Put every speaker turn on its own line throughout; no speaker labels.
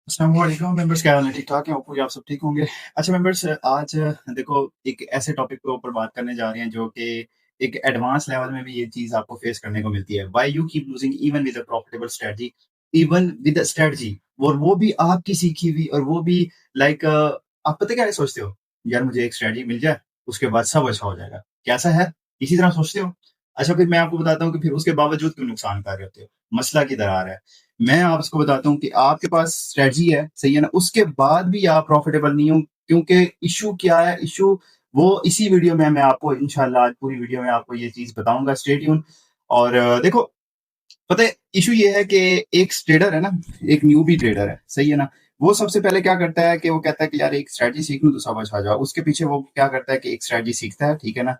अस्सलामुअलैकुम मेंबर्स, क्या हाल है? ठीक-ठाक हैं? होपफुली आप सब ठीक होंगे। अच्छा मेंबर्स, आज देखो एक ऐसे टॉपिक के ऊपर बात करने जा रहे हैं जो कि एक एडवांस लेवल में भी ये चीज़ आपको फेस करने को मिलती है। Why you keep losing even with a profitable strategy, even with a strategy, और वो भी आपकी सीखी हुई, और वो भी लाइक आप पता है क्या सोचते हो? यार मुझे एक स्ट्रेटजी मिल जाए, उसके बाद सब अच्छा हो जाएगा। कैसा है? इसी तरह सोचते हो? अच्छा फिर मैं आपको बताता हूँ कि फिर उसके बावजूद क्यों नुकसान कर रहे होते हो। मसला किधर आ रहा है? मैं आपको बताता हूँ कि आपके पास स्ट्रेटजी है, सही है ना? उसके बाद भी आप प्रॉफिटेबल नहीं हो, क्योंकि इश्यू क्या है? इश्यू वो इसी वीडियो में मैं आपको इंशाल्लाह आज पूरी वीडियो में आपको ये चीज़ बताऊँगा। Stay tune. और देखो, पता है इश्यू ये है कि एक ट्रेडर है ना, एक न्यूबी ट्रेडर है, सही है ना? वो सबसे पहले क्या करता है कि वो कहता है कि यार एक स्ट्रेटजी सीख लूँ तो समझ आ जाओ। उसके पीछे वो क्या करता है कि एक स्ट्रेटजी सीखता है, ठीक है ना?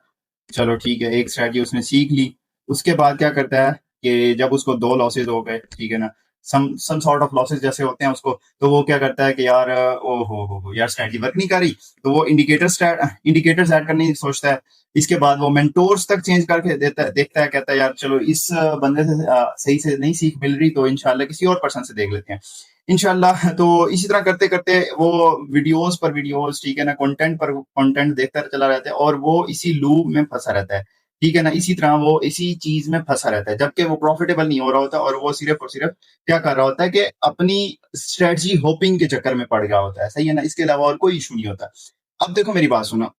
चलो ठीक है, एक स्ट्रैटेजी उसने सीख ली। उसके बाद क्या करता है कि जब उसको 2 लॉसेस हो गए, ठीक है ना? सम सॉर्ट ऑफ लॉसेस जैसे होते हैं उसको, तो वो क्या करता है कि यार ओ हो, यार स्ट्रैटेजी वर्क नहीं कर रही। तो वो इंडिकेटर्स ऐड करने की सोचता है। इसके बाद वो मेंटोर्स तक चेंज करके देता है, देखता है, कहता है यार चलो इस बंदे से सही से नहीं सीख मिल रही, तो इंशाल्लाह किसी और पर्सन से देख लेते हैं। इंशाल्लाह तो इसी तरह करते-करते वो वीडियोज़ पर वीडियोज़, ठीक है ना, कंटेंट पर कंटेंट देखता चला रहता है, और वो इसी लूप में फँसा रहता है, ठीक है ना? इसी तरह वो इसी चीज़ में फँसा रहता है, जबकि वो प्रॉफ़िटेबल नहीं हो रहा होता, और वो सिर्फ़ और सिर्फ़ क्या कर रहा होता है कि अपनी स्ट्रैटेजी होपिंग के चक्कर में पड़ गया होता है, सही है ना? इसके अलावा और कोई इश्यू नहीं होता। अब देखो मेरी बात सुनो,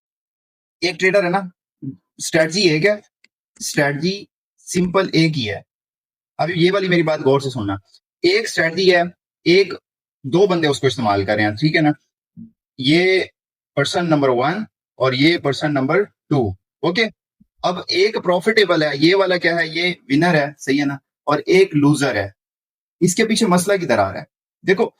एक ट्रेडर है ना, स्ट्रैटेजी एक है, स्ट्रैटेजी सिंपल एक ही है। अभी ये वाली मेरी बात गौर से सुनना। एक स्ट्रैटेजी है, एक 2 बंदे उसको इस्तेमाल कर रहे हैं, ठीक है ना? ये पर्सन नंबर 1 और ये पर्सन नंबर 2, ओके? अब एक प्रॉफिटेबल है, ये वाला क्या है? ये विनर है, सही है ना? और एक लूज़र है। इसके पीछे मसला किधर आ रहा है? देखो,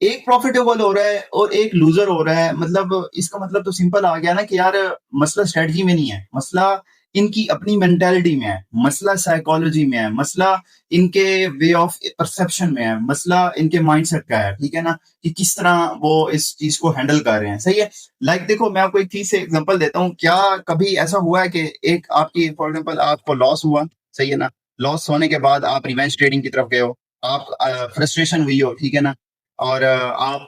एक प्रॉफिटेबल हो रहा है और एक लूजर हो रहा है, मतलब इसका मतलब तो सिंपल आ गया ना कि यार मसला स्ट्रेटजी में नहीं है, मसला इनकी अपनी मेंटालिटी में है, मसला साइकोलॉजी में है, मसला इनके वे ऑफ परसेप्शन में है, मसला इनके माइंडसेट का है, ठीक है ना? कि किस तरह वो इस चीज को हैंडल कर रहे हैं, सही है? देखो, मैं आपको एक चीज से एग्जांपल देता हूँ। क्या कभी ऐसा हुआ है कि एक आपकी फॉर एग्जांपल आपको लॉस हुआ, सही है ना? लॉस होने के बाद आप रिवेंज ट्रेडिंग की तरफ गए हो, आप फ्रस्ट्रेशन हुई हो, ठीक है ना? और आप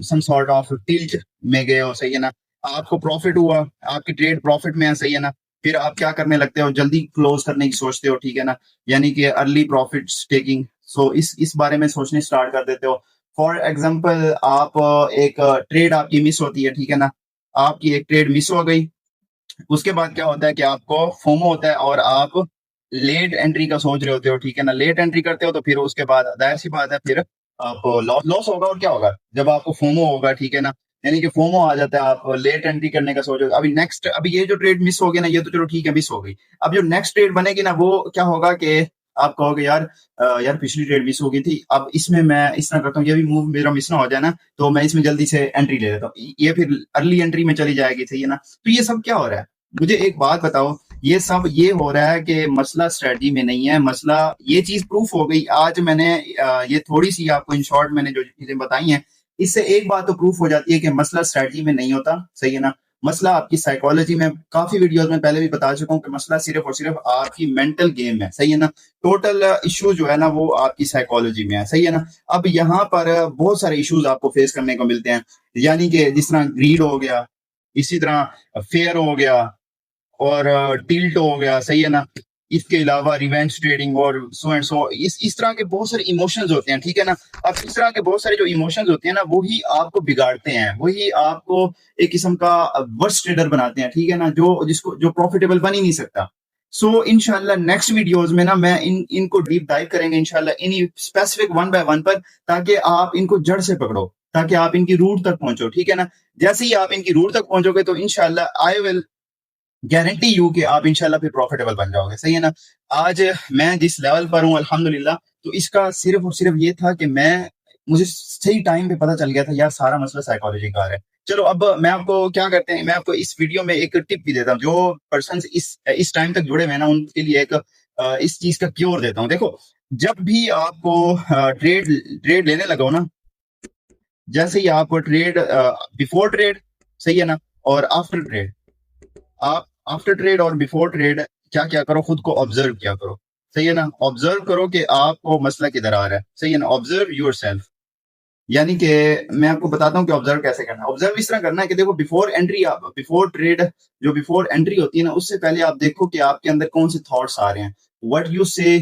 सम सॉर्ट ऑफ टिल्ट में गए हो, सही है ना? आपको प्रॉफिट हुआ, आपकी ट्रेड प्रॉफिट में है, सही है ना? फिर आप क्या करने लगते हो? जल्दी क्लोज करने की सोचते हो, ठीक है ना? यानी कि अर्ली प्रॉफिट टेकिंग। सो इस बारे में सोचने स्टार्ट कर देते हो। फॉर एग्जांपल, आप एक ट्रेड आपकी मिस होती है, ठीक है ना? आपकी एक ट्रेड मिस हो गई। उसके बाद क्या होता है कि आपको फोमो होता है, और आप लेट एंट्री का सोच रहे होते हो, ठीक है ना? लेट एंट्री करते हो तो फिर उसके बाद जाहिर सी बात है, फिर आपको लॉस लॉस होगा। और क्या होगा जब आपको फोमो होगा, ठीक है ना? यानी कि फोमो आ जाता है, आप लेट एंट्री करने का सोचो। अभी ये जो ट्रेड मिस हो गई ना, ये तो चलो ठीक है, मिस हो गई। अब जो नेक्स्ट ट्रेड बनेगी ना, वो क्या होगा कि आप कहोगे यार यार पिछली ट्रेड मिस हो गई थी, अब इसमें मैं इस तरह करता हूँ, ये भी मूव मेरा मिस ना हो जाए ना, तो मैं इसमें जल्दी से एंट्री ले लेता हूँ, ये फिर अर्ली एंट्री में चली जाएगी, सही है ना? तो ये सब क्या हो रहा है? मुझे एक बात बताओ, ये सब ये हो रहा है कि मसला स्ट्रेटजी में नहीं है, मसला ये चीज प्रूफ हो गई। आज मैंने ये थोड़ी सी आपको इन शॉर्ट मैंने जो चीजें बताई हैं, इससे एक बात तो प्रूफ हो जाती है कि मसला स्ट्रेटजी में नहीं होता, सही है ना? मसला आपकी साइकोलॉजी में, काफी वीडियोस में पहले भी बता चुका हूँ कि मसला सिर्फ और सिर्फ आपकी मेंटल गेम है, सही है ना? टोटल इशू जो है ना, वो आपकी साइकोलॉजी में है, सही है ना? अब यहाँ पर बहुत सारे इश्यूज आपको फेस करने को मिलते हैं, यानी कि जिस तरह ग्रीड हो गया, इसी तरह फेयर हो गया, और टिल्ट हो गया, सही है ना? इसके अलावा रिवेंज ट्रेडिंग और सो एंड सो, इस तरह के बहुत सारे इमोशंस होते हैं, ठीक है ना? अब इस तरह के बहुत सारे जो इमोशंस होते हैं ना, वही आपको बिगाड़ते हैं, वही आपको एक किस्म का वर्स्ट ट्रेडर बनाते हैं, ठीक है ना? जो प्रॉफिटेबल बन ही नहीं सकता। सो इंशाल्लाह नेक्स्ट वीडियोस में ना मैं इनको डीप डाइव करेंगे इंशाल्लाह, in specific one by one पर, ताकि आप इनको जड़ से पकड़ो, ताकि आप इनकी रूट तक पहुंचो, ठीक है ना? जैसे ही आप इनकी रूट तक पहुंचोगे तो इंशाल्लाह आई विल गारंटी यू कि आप इंशाल्लाह फिर प्रॉफिटेबल बन जाओगे, सही है ना? आज मैं जिस लेवल पर हूँ अल्हम्दुलिल्लाह, तो इसका सिर्फ और सिर्फ ये था कि मुझे सही टाइम पे पता चल गया था यार, सारा मसला साइकोलॉजी का है। चलो अब मैं आपको क्या करते हैं, मैं आपको इस वीडियो में एक टिप भी देता हूँ, जो पर्सन इस टाइम तक जुड़े हुए हैं ना, उनके लिए एक इस चीज का क्योर देता हूँ। देखो, जब भी आपको ट्रेड ट्रेड लेने लगो ना, जैसे ही आपको ट्रेड बिफोर ट्रेड, सही है ना, और आफ्टर ट्रेड, आप आफ्टर ट्रेड और बिफोर ट्रेड क्या क्या करो, खुद को ऑब्जर्व किया करो, सही है ना? ऑब्जर्व करो कि आपको मसला किधर आ रहा है, सही है ना? Observe your self. यानी कि मैं आपको बताता हूँ कि ऑब्जर्व कैसे करना है। ऑब्जर्व इस तरह करना है कि देखो बिफोर एंट्री, आप बिफोर ट्रेड, जो बिफोर एंट्री होती है ना, उससे पहले आप देखो कि आपके अंदर कौन से थॉट्स आ रहे हैं। व्हाट यू से,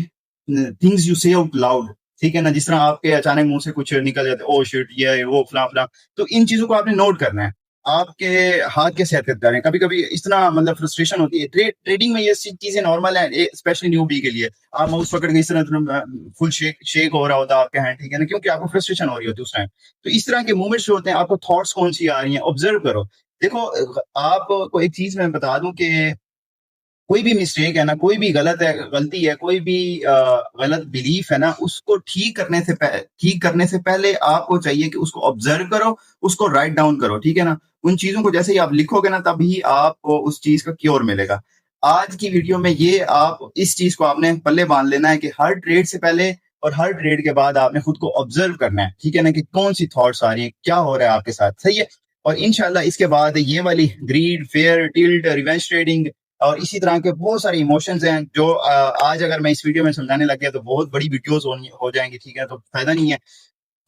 थिंग्स यू से आउट लाउड, ठीक है ना। जिस तरह आपके अचानक मुंह से कुछ निकल जाते, ओ शिट, ये वो फला फला, तो इन चीजों को आपने नोट करना है। आपके हाथ कैसे हरकत कर रहे हैं, कभी कभी इतना मतलब फ्रस्ट्रेशन होती है। ट्रेडिंग में ये चीजें नॉर्मल है, स्पेशली न्यूबी के लिए। आप माउस पकड़ के इस तरह फुल शेक शेक हो रहा होता है आपके हैंड, ठीक है ना, क्योंकि आपको फ्रस्ट्रेशन हो रही होती है उस टाइम। तो इस तरह के मूवमेंट्स जो होते हैं, आपको थॉट्स कौन सी आ रही हैं, ऑब्जर्व करो। देखो, आपको एक चीज मैं बता दूं कि कोई भी मिस्टेक है ना, कोई भी गलत है, गलती है, कोई भी गलत बिलीफ है ना, उसको ठीक करने से पहले आपको चाहिए कि उसको ऑब्जर्व करो, उसको राइट डाउन करो, ठीक है ना। उन चीजों को जैसे ही आप लिखोगे ना, तभी आपको उस चीज का क्योर मिलेगा। आज की वीडियो में ये, आप इस चीज को आपने पल्ले बांध लेना है कि हर ट्रेड से पहले और हर ट्रेड के बाद आपने खुद को ऑब्जर्व करना है, ठीक है ना, कि कौन सी थॉट्स आ रही है, क्या हो रहा है आपके साथ, सही है। और इंशाल्लाह इसके बाद ये वाली greed, fair, tilt, revenge trading और इसी तरह के बहुत सारे इमोशंस हैं जो आज अगर मैं इस वीडियो में समझाने लग गया तो बहुत बड़ी वीडियोस हो जाएंगी, ठीक है, तो फायदा नहीं है।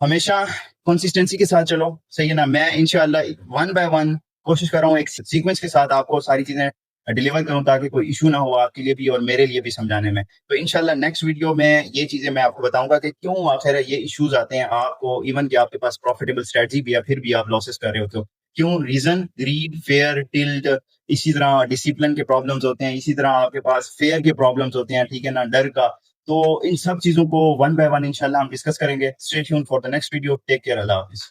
हमेशा कंसिस्टेंसी के साथ चलो, सही है ना। मैं इंशाल्लाह वन बाय वन कोशिश कर रहा हूँ, एक सीक्वेंस के साथ आपको सारी चीजें डिलीवर करूं, ताकि कोई इशू ना हो आपके लिए भी और मेरे लिए भी समझाने में। तो इंशाल्लाह नेक्स्ट वीडियो में ये चीजें मैं आपको बताऊंगा कि क्यों आखिर ये इश्यूज आते हैं आपको, इवन कि आपके पास प्रॉफिटेबल स्ट्रेटजी भी है फिर भी आप लॉसेस कर रहे होते हो। क्यों रीजन, ग्रीड, फेयर, टिल्ट, इसी तरह डिसिप्लिन के प्रॉब्लम्स होते हैं, इसी तरह आपके पास फेयर के प्रॉब्लम्स होते हैं, ठीक है ना, डर का। तो इन सब चीजों को वन बाय वन इंशाल्लाह हम डिस्कस करेंगे। Stay tuned for the next video. Take care, अल्लाह हाफिज।